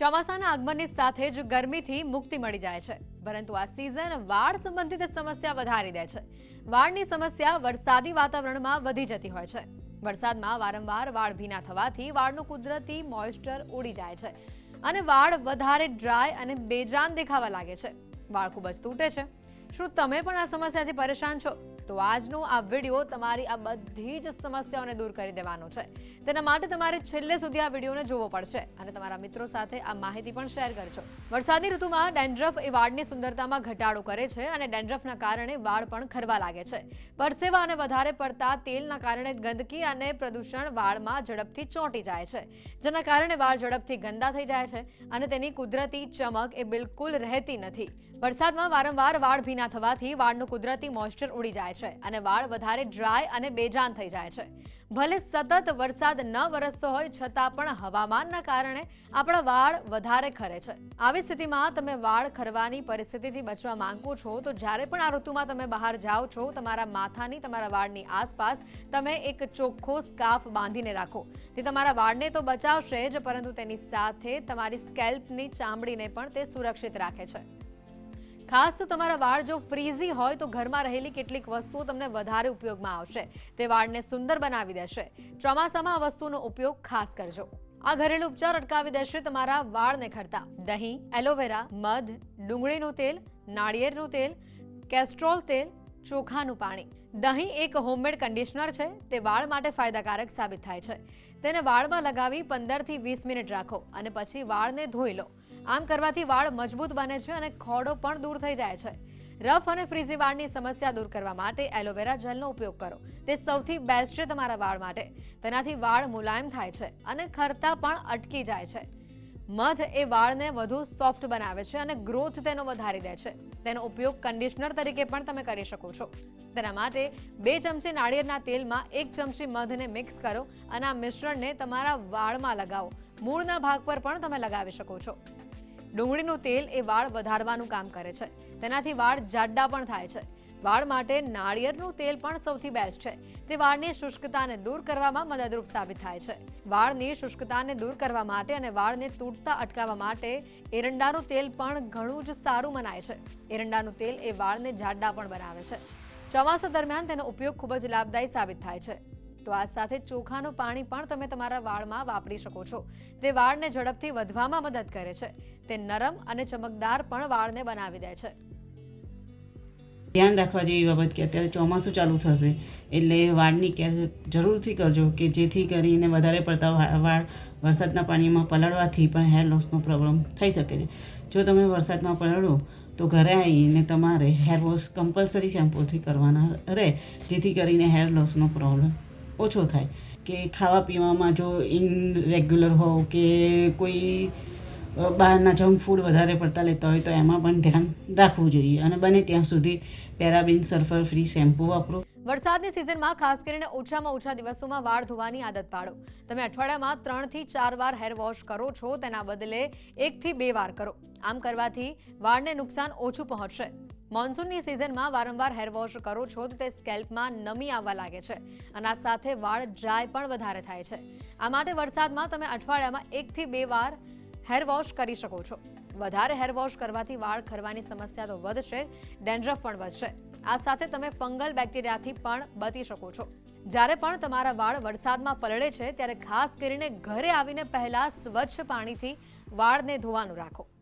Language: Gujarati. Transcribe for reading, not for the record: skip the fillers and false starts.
ચોમાસાના આગમનની સાથે જ ગરમીથી મુક્તિ મળી જાય છે, પરંતુ આ સિઝન વાળ સંબંધિત સમસ્યા વધારી દે છે. વાળની સમસ્યા વરસાદી વાતાવરણમાં વધી જતી હોય છે. વરસાદમાં વારંવાર વાળ ભીના થવાથી વાળનું કુદરતી મોઇસ્ચર ઉડી જાય છે અને વાળ વધારે ડ્રાય અને બેજાન દેખાવા લાગે છે. વાળ ખૂબ જ તૂટે છે. શું તમે પણ આ સમસ્યાથી પરેશાન છો? તો આજનો આ વિડીયો તમારી આ બધી જ સમસ્યાઓને દૂર કરી દેવાનો છે. તેના માટે તમારે છેલ્લે સુધી આ વિડીયોને જોવો પડશે અને તમારા મિત્રો સાથે આ માહિતી પણ શેર કરજો. વરસાદની ઋતુમાં ડેન્ડ્રફ એ વાળની સુંદરતામાં ઘટાડો કરે છે અને ડેન્ડ્રફના કારણે વાળ પણ ખરવા લાગે છે. પરસેવા અને વધારે પડતા તેલના કારણે ગંદકી અને પ્રદૂષણ વાળમાં ઝડપથી ચોંટી જાય છે, જેના કારણે વાળ ઝડપથી ગંદા થઈ જાય છે અને તેની કુદરતી ચમક એ બિલકુલ રહેતી નથી. વરસાદમાં વારંવાર વાળ ભીના થવાથી વાળનું કુદરતી મોઇસ્ચર ઉડી જાય છે અને વાળ વધારે ડ્રાય અને બેજાન થઈ જાય છે. ભલે સતત વરસાદ ન વરસતો હોય છતાં પણ હવામાનના કારણે આપણા વાળ વધારે ખરે છે. આવી સ્થિતિમાં તમે વાળ ખરવાની પરિસ્થિતિથી બચવા માંગો છો તો જ્યારે પણ આ ઋતુમાં તમે બહાર જાઓ છો, તમારા માથાની, તમારા વાળની આસપાસ તમે એક ચોખ્ખો સ્કાર્ફ બાંધીને રાખો. તે તમારા વાળને તો બચાવશે જ, પરંતુ તેની સાથે તમારી સ્કેલ્પની ચામડીને પણ તે સુરક્ષિત રાખે છે. ખાસ તો તમારા વાળ જો ફ્રીઝી હોય તો ઘરમાં રહેલી કેટલીક વસ્તુઓ તમને વધારે ઉપયોગમાં આવશે. તે વાળને સુંદર બનાવી દેશે. ચોમાસામાં આ વસ્તુનો ઉપયોગ ખાસ કરજો. આ ઘરેલું ઉપચાર અટકાવી દેશે તમારા વાળને ખરતા. દહીં, એલોવેરા, મધ, ડુંગળીનું તેલ, નાળિયેરનું તેલ, કેસ્ટ્રોલ તેલ, ચોખાનું પાણી. દહીં એક હોમમેડ કન્ડિશનર છે. તે વાળ માટે ફાયદાકારક સાબિત થાય છે. તેને વાળમાં લગાવી 15 થી 20 મિનિટ રાખો અને પછી વાળને ધોઈ લો. આમ કરવાથી વાળ મજબૂત બને છે અને ખોડો પણ દૂર થઈ જાય છે. રફ અને ફ્રીઝી વાળની સમસ્યા દૂર કરવા માટે એલોવેરા જેલનો ઉપયોગ કરો. તે સૌથી બેસ્ટ છે તમારા વાળ માટે. તેનાથી વાળ મુલાયમ થાય છે અને ખરતા પણ અટકી જાય છે. મધ એ વાળને વધુ સોફ્ટ બનાવે છે અને ગ્રોથ તેનો વધારી દે છે. તેનો ઉપયોગ કન્ડિશનર તરીકે પણ તમે કરી શકો છો. તેના માટે 2 ચમચી નાળિયેરના તેલમાં 1 ચમચી મધને મિક્સ કરો અને આ મિશ્રણને તમારા વાળમાં લગાવો. મૂળના ભાગ પર પણ તમે લગાવી શકો છો. ડુંગળીનું તેલ એ વાળ વધારવાનું કામ કરે છે. તેનાથી વાળ જાડા પણ થાય છે. વાળ માટે નાળિયેરનું તેલ પણ સૌથી બેસ્ટ છે. તે વાળની શુષ્કતાને દૂર કરવામાં મદદરૂપ સાબિત થાય છે. વાળની શુષ્કતાને દૂર કરવા માટે અને વાળને તૂટતા અટકાવવા માટે એરંડાનું તેલ પણ ઘણું જ સારું મનાય છે. એરંડાનું તેલ એ વાળને જાડા પણ બનાવે છે. ચોમાસા દરમિયાન તેનો ઉપયોગ ખૂબ જ લાભદાયી સાબિત થાય છે. તો આ સાથે ચોખાનું પાણી પણ તમે તમારા વાળમાં વાપરી શકો છો. તે વાળને ઝડપથી વધવામાં મદદ કરે છે. તે નરમ અને ચમકદાર પણ વાળને બનાવી દે છે. ધ્યાન રાખવા જેવી બાબત કે અત્યારે ચોમાસું ચાલુ થશે એટલે વાળની કેર જરૂરથી કરજો કે જેથી કરીને વધારે પડતા વાળ વરસાદના પાણીમાં પલળવાથી પણ હેર લોસનો પ્રોબ્લેમ થઈ શકે છે. જો તમે વરસાદમાં પલળો તો ઘરે આવીને તમારે હેર વોશ કમ્પલસરી શેમ્પૂથી કરવાના રહે, જેથી કરીને હેર લોસનો પ્રોબ્લેમ ઓછો થાય. કે ખાવા પીવામાં જો ઇનરેગ્યુલર હોવ કે કોઈ બહારના જંક ફૂડ વધારે પડતા લેતા હોય તો એમાં પણ ધ્યાન રાખવું જોઈએ અને બને ત્યાં સુધી પેરાબેન સલ્ફર ફ્રી શેમ્પૂ વાપરો. વરસાદની સિઝનમાં ખાસ કરીને ઓછામાં ઓછા દિવસોમાં વાળ ધોવાની આદત પાડો. તમે અઠવાડિયામાં 3 થી 4 વાર હેર વોશ કરો છો, તેના બદલે 1 થી 2 વાર કરો. આમ કરવાથી વાળને નુકસાન ઓછું પહોંચશે. મોન્સૂનની સિઝનમાં વારંવાર હેર વોશ કરો છો તો તે સ્કેલ્પમાં નમી આવવા લાગે છે અને આ સાથે વાળ ડ્રાય પણ વધારે થાય છે. આ માટે વરસાદમાં તમે અઠવાડિયામાં 1 થી 2 વાર હેર વોશ કરી શકો છો. વધારે હેર વોશ કરવાથી વાળ ખરવાની સમસ્યા તો વધશે, ડેન્ડ્રફ પણ વધશે. આ સાથે તમે ફંગલ બેક્ટેરિયાથી પણ બચી શકો છો. જ્યારે પણ તમારા વાળ વરસાદમાં પલળે છે ત્યારે ખાસ કરીને ઘરે આવીને પહેલા સ્વચ્છ પાણીથી વાળને ધોવાનું રાખો.